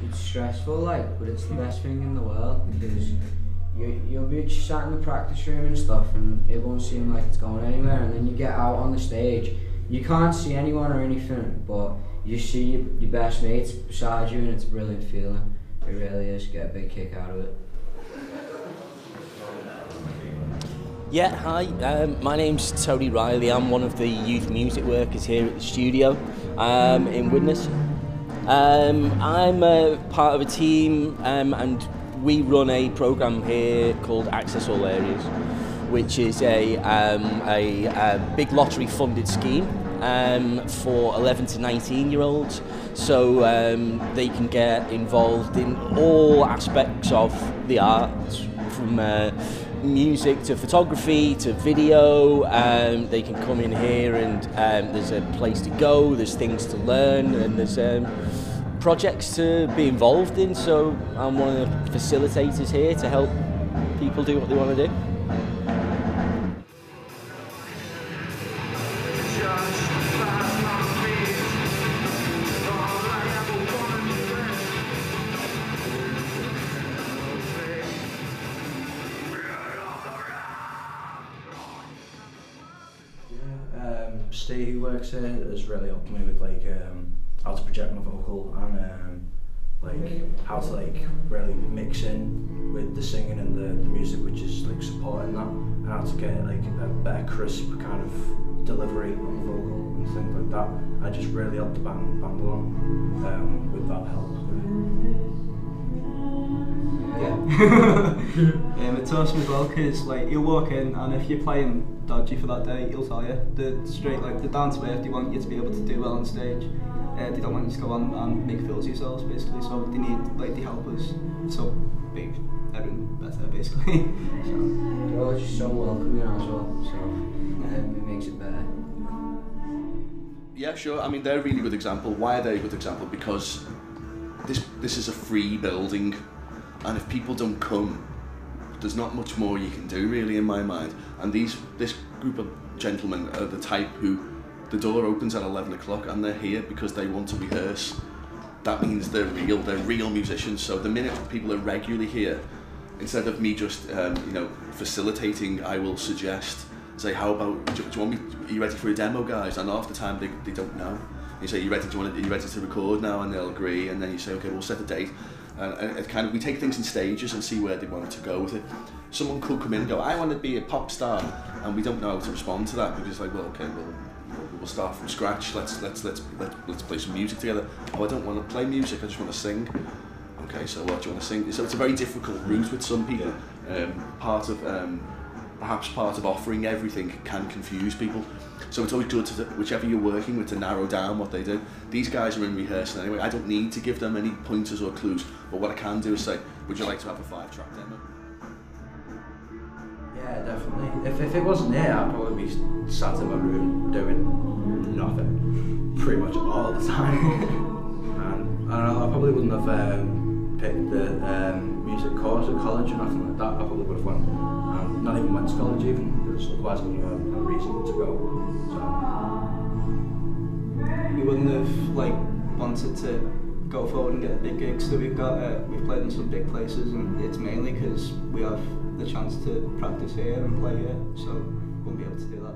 it's stressful, like, but it's the best thing in the world because you'll be sat in the practice room and stuff, and it won't seem like it's going anywhere. And then you get out on the stage, you can't see anyone or anything, but you see your best mates beside you, and it's a brilliant feeling. It really is. You get a big kick out of it. Yeah, hi, my name's Tony Riley. I'm one of the youth music workers here at the studio in Widnes. I'm part of a team and we run a programme here called Access All Areas, which is a big lottery funded scheme for 11 to 19-year-olds, so they can get involved in all aspects of the arts, from music to photography to video. They can come in here and there's a place to go, there's things to learn, and there's projects to be involved in, so I'm one of the facilitators here to help people do what they want to do. Steve, who works here, has really helped me with like how to project my vocal and like how to like really mix in with the singing and the music, which is like supporting that, and how to get like a better crisp kind of delivery on the vocal and things like that. I just really helped the band along with that help. Yeah. It's awesome as well because like you'll walk in and if you're playing dodgy for that day, he'll tell you the down to earth. They want you to be able to do well on stage. They don't want you to go on and make fools of yourselves basically. So they need like the helpers so big, everything better basically. So they're all just so welcoming as well. So it makes it better. Yeah, sure. I mean, they're a really good example. Why are they a good example? Because this is a free building. And if people don't come, there's not much more you can do really in my mind. And this group of gentlemen are the type who the door opens at 11 o'clock and they're here because they want to rehearse. That means they're real musicians. So the minute people are regularly here, instead of me just facilitating, I will suggest, say, how about, do you want me, are you ready for a demo, guys? And half the time they don't know. You say, are you ready to record now? And they'll agree, and then you say, okay, we'll set a date. And it kind of, we take things in stages and see where they want to go with it. Someone could come in and go, I want to be a pop star, and we don't know how to respond to that because it's like, well, okay, we'll start from scratch. Let's play some music together. Oh, I don't want to play music. I just want to sing. Okay, so what do you want to sing? So it's a very difficult route with some people. Perhaps part of offering everything can confuse people. So it's always good to, whichever you're working with, to narrow down what they do. These guys are in rehearsal anyway. I don't need to give them any pointers or clues, but what I can do is say, would you like to have a 5-track demo? Yeah, definitely. If it wasn't here, I'd probably be sat in my room doing nothing, pretty much all the time. And I probably wouldn't have picked the music course at college or nothing like that. I probably would have went. Not even went to college even, because otherwise I wouldn't have a reason to go. So we wouldn't have like wanted to go forward and get big gigs that we've got. We've played in some big places, and it's mainly because we have the chance to practice here and play here, so we won't be able to do that.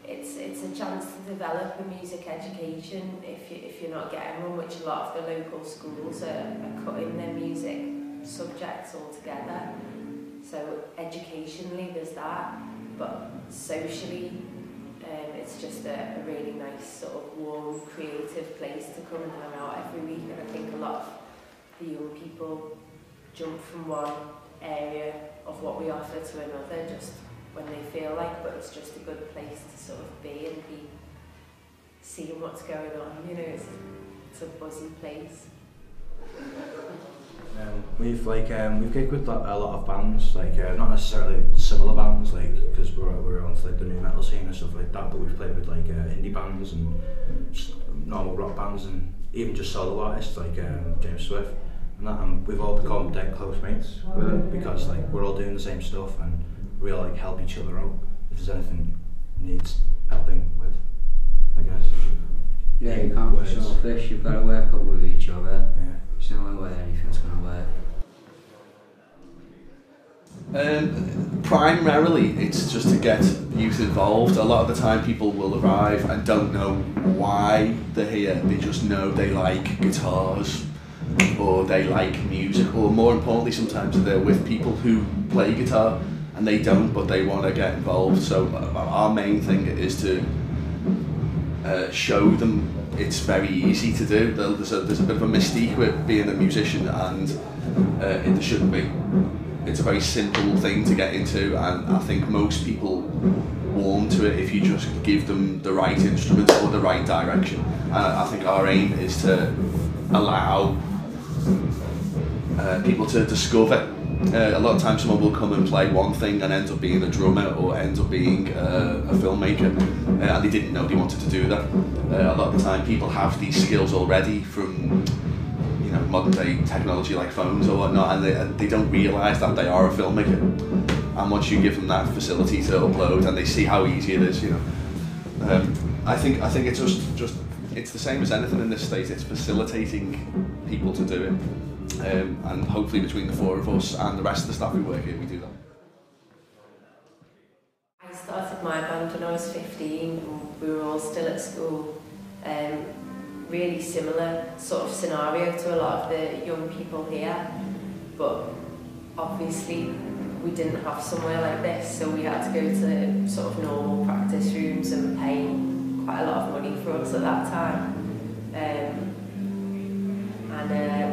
It's a chance to develop a music education if you're not getting one, which a lot of the local schools are cutting their music subjects altogether. So educationally there's that, but socially it's just a really nice sort of warm, creative place to come and hang out every week. And I think a lot of the young people jump from one area of what we offer to another just when they feel like, but it's just a good place to sort of be and be seeing what's going on, you know, it's a buzzy place. We've gigged with a lot of bands, like not necessarily similar bands, like because we're on like the new metal scene and stuff like that. But we've played with like indie bands and normal rock bands, and even just solo artists like James Swift and that. And we've all become dead close mates with it because like we're all doing the same stuff and we all like help each other out if there's anything needs helping with, I guess. Yeah, you can't be selfish, you've got to work up with each other. Yeah. There's no way anything's going to work. Primarily, it's just to get youth involved. A lot of the time people will arrive and don't know why they're here. They just know they like guitars or they like music, or more importantly sometimes they're with people who play guitar and they don't, but they want to get involved. So our main thing is to show them it's very easy to do. There's a bit of a mystique with being a musician, and it shouldn't be. It's a very simple thing to get into, and I think most people warm to it if you just give them the right instruments or the right direction. And I think our aim is to allow people to discover. A lot of times someone will come and play one thing and end up being a drummer or end up being a filmmaker, and they didn't know they wanted to do that. A lot of the time people have these skills already from modern day technology like phones or whatnot, and they don't realise that they are a filmmaker. And once you give them that facility to upload and they see how easy it is, I think it's just it's the same as anything in this state. It's facilitating people to do it, and hopefully between the four of us and the rest of the staff who work here, we do that. I started my band when I was 15 and we were all still at school. Really similar sort of scenario to a lot of the young people here, but obviously we didn't have somewhere like this, so we had to go to sort of normal practice rooms and pay quite a lot of money for us at that time, and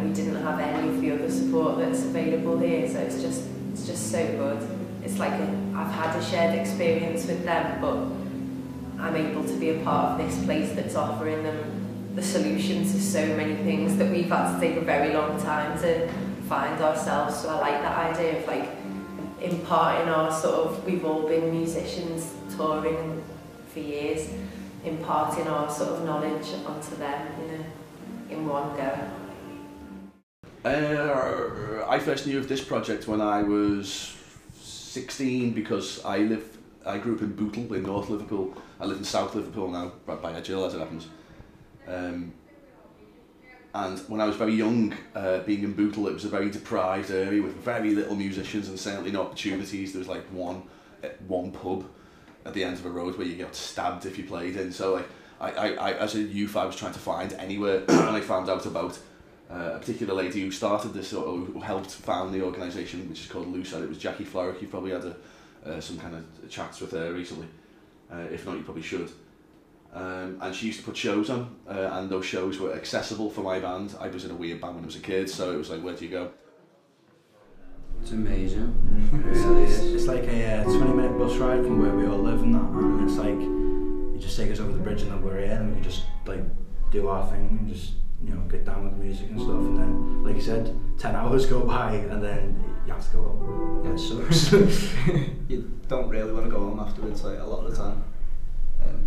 we didn't have any of the other support that's available here, so it's just so good. It's like I've had a shared experience with them, but I'm able to be a part of this place that's offering them the solutions to so many things that we've had to take a very long time to find ourselves. So I like that idea of like imparting our we've all been musicians touring for years, imparting our sort of knowledge onto them in one go. I first knew of this project when I was 16 because I grew up in Bootle in North Liverpool. I live in South Liverpool now, right by Edgehill as it happens. And when I was very young, being in Bootle, it was a very deprived area with very little musicians and certainly no opportunities. There was like one pub at the end of a road where you got stabbed if you played in. So like, I as a youth, I was trying to find anywhere, and I found out about a particular lady who started this, or who helped found the organisation, which is called Loose, and it was Jackie Florrick. You've probably had some kind of chats with her recently. If not, you probably should. And she used to put shows on, and those shows were accessible for my band. I was in a weird band when I was a kid, so it was like, where do you go? It's amazing. It really is. It's like a 20-minute bus ride from where we all live and that, and it's like, you just take us over the bridge and then we're here, and we can just like do our thing and just get down with the music and stuff, and then, like you said, 10 hours go by and then you have to go home. Yeah, it sucks. You don't really want to go home afterwards, like, a lot of the time.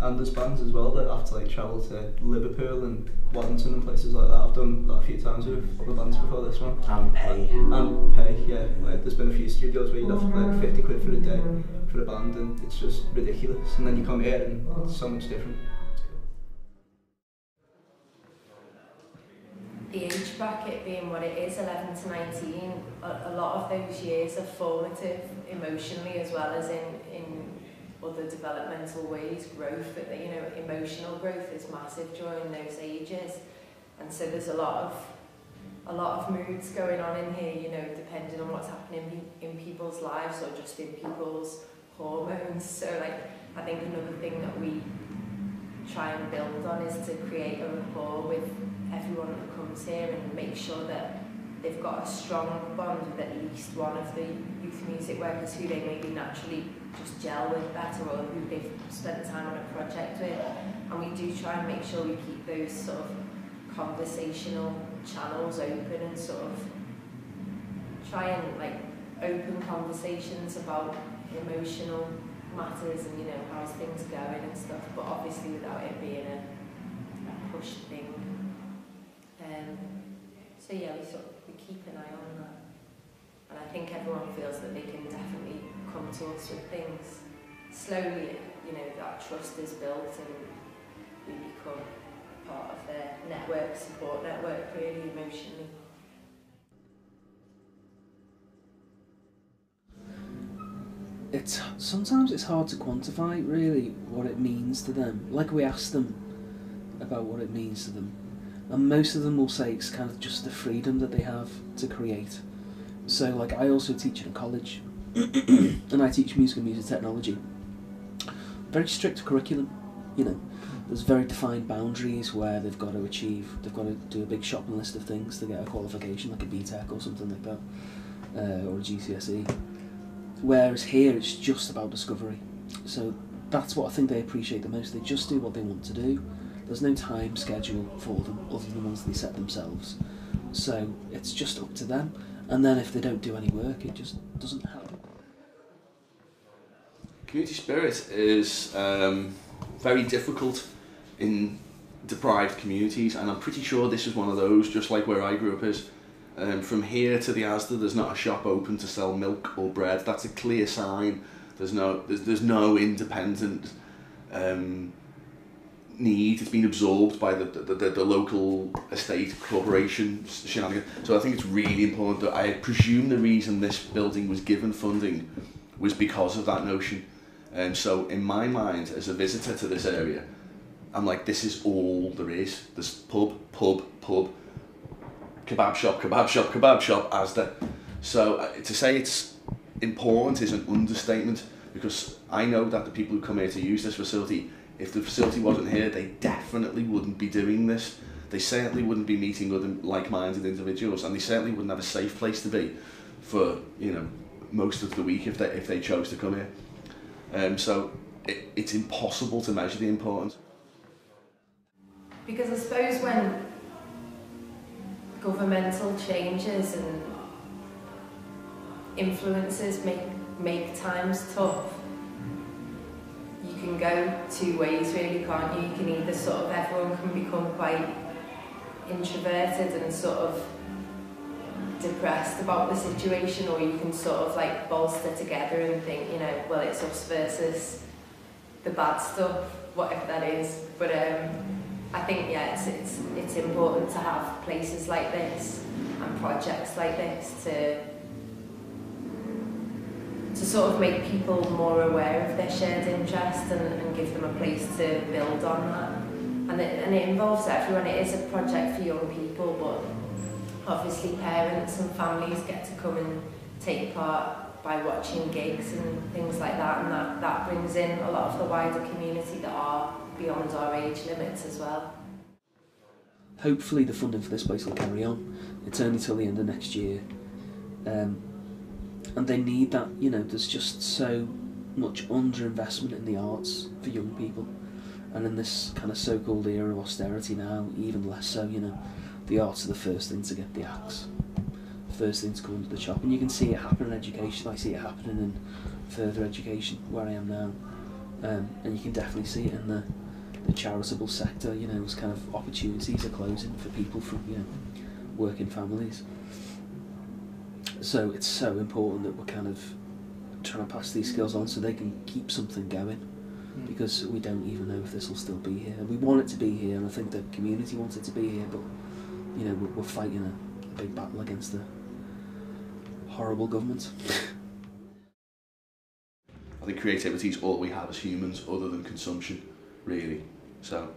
And there's bands as well that have to like travel to Liverpool and Waddington and places like that. I've done that a few times with other bands before this one. And pay. And pay, yeah. Like, there's been a few studios where you'd have like 50 quid for a day for a band, and it's just ridiculous. And then you come here and it's so much different. The age bracket being what it is, 11 to 19, a lot of those years are formative emotionally as well as in other developmental ways. Growth, emotional growth is massive during those ages, and so there's a lot of moods going on in here, depending on what's happening in people's lives or just in people's hormones. So like, I think another thing that we try and build on is to create a rapport with everyone who comes here and make sure that they've got a strong bond with at least one of the youth music workers who they maybe naturally just gel with better, or who they've spent time on a project with. And we do try and make sure we keep those sort of conversational channels open and sort of try and like open conversations about emotional matters and how's things going and stuff, but obviously without it being a push thing. So yeah, we keep an eye on that, and I think everyone feels that they can definitely come to us with things. Slowly, that trust is built and we become part of their network, support network, really emotionally. Sometimes it's hard to quantify really what it means to them. Like, we ask them about what it means to them, and most of them will say it's kind of just the freedom that they have to create. So like, I also teach in a college and I teach music and music technology. Very strict curriculum, you know. There's very defined boundaries where they've got to do a big shopping list of things to get a qualification, like a BTEC or something like that, or a GCSE. Whereas here it's just about discovery. So that's what I think they appreciate the most. They just do what they want to do. There's no time schedule for them other than the ones they set themselves. So it's just up to them. And then if they don't do any work, it just doesn't happen. Community spirit is very difficult in deprived communities, and I'm pretty sure this is one of those, just like where I grew up is. From here to the Asda, there's not a shop open to sell milk or bread. That's a clear sign. There's no independent need. It's been absorbed by the local estate corporation shenanigans. So I think it's really important that I presume the reason this building was given funding was because of that notion. So in my mind, as a visitor to this area, I'm like, this is all there is. There's pub, kebab shop, Asda. So to say it's important is an understatement, because I know that the people who come here to use this facility, if the facility wasn't here, they definitely wouldn't be doing this. They certainly wouldn't be meeting other like-minded individuals, and they certainly wouldn't have a safe place to be for, you know, most of the week if they chose to come here. So it's impossible to measure the importance. Because I suppose when governmental changes and influences make times tough, you can go two ways really, can't you? You can either sort of, everyone can become quite introverted and sort of depressed about the situation, or you can sort of like bolster together and think, you know, well, it's us versus the bad stuff, whatever that is. But I think, yeah, it's important to have places like this and projects like this to sort of make people more aware of their shared interest and give them a place to build on that. And it involves everyone. It is a project for young people, but obviously parents and families get to come and take part by watching gigs and things like that, and that brings in a lot of the wider community that are beyond our age limits as well. Hopefully the funding for this place will carry on. It's only till the end of next year. And they need that, you know, there's just so much underinvestment in the arts for young people. And in this kind of so-called era of austerity now, even less so, you know. The arts are the first thing to get the axe. First thing to come into the chop. And you can see it happen in education. I see it happening in further education, where I am now. And you can definitely see it in the charitable sector, you know, as kind of opportunities are closing for people from, you know, working families. So it's so important that we're kind of trying to pass these skills on so they can keep something going, because we don't even know if this will still be here. We want it to be here, and I think the community wants it to be here, but, you know, we're fighting a big battle against the horrible government. I think creativity is all we have as humans other than consumption, really. So